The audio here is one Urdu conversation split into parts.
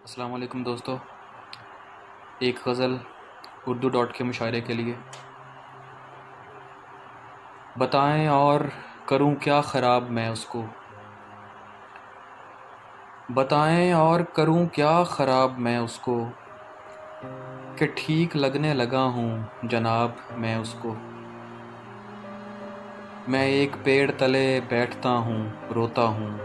السلام علیکم دوستو، ایک غزل اردو کے مشاعرے کے لیے۔ بتائیں اور کروں کیا خراب میں اس کو، بتائیں اور کروں کیا خراب میں اس کو، کہ ٹھیک لگنے لگا ہوں جناب میں اس کو۔ میں ایک پیڑ تلے بیٹھتا ہوں روتا ہوں،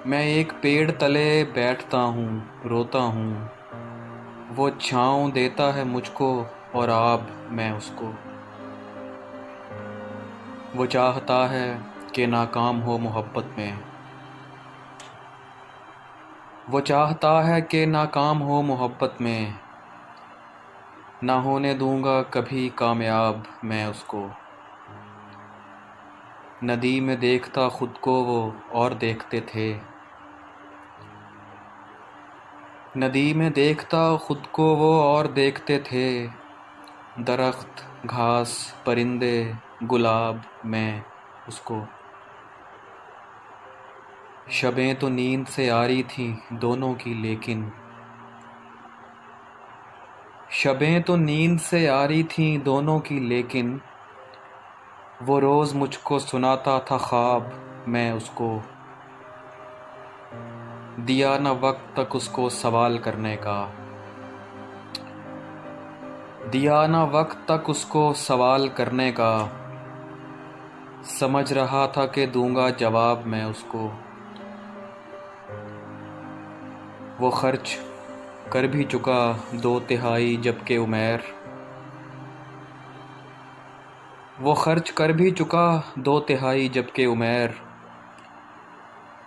میں ایک پیڑ تلے بیٹھتا ہوں روتا ہوں، وہ چھاؤں دیتا ہے مجھ کو اور آب میں اس کو۔ وہ چاہتا ہے کہ ناکام ہو محبت میں، وہ چاہتا ہے کہ ناکام ہو محبت میں، نہ ہونے دوں گا کبھی کامیاب میں اس کو۔ ندی میں دیکھتا خود کو وہ اور دیکھتے تھے، ندی میں دیکھتا خود کو وہ اور دیکھتے تھے، درخت گھاس پرندے گلاب میں اس کو۔ شبیں تو نیند سے آری تھیں دونوں کی لیکن، شبیں تو نیند سے آری تھیں دونوں کی لیکن، وہ روز مجھ کو سناتا تھا خواب میں اس کو۔ دیا نہ وقت تک اس کو سوال کرنے کا، دیا نہ وقت تک اس کو سوال کرنے کا، سمجھ رہا تھا کہ دوں گا جواب میں اس کو۔ وہ خرچ کر بھی چکا 2/3 جبکہ عمیر، وہ خرچ کر بھی چکا 2/3 جبکہ عمیر،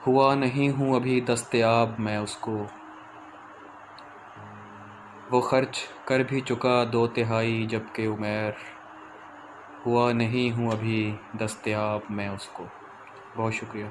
ہوا نہیں ہوں ابھی دستیاب میں اس کو۔ وہ خرچ کر بھی چکا 2/3 جبکہ عمیر، ہوا نہیں ہوں ابھی دستیاب میں اس کو۔ بہت شکریہ۔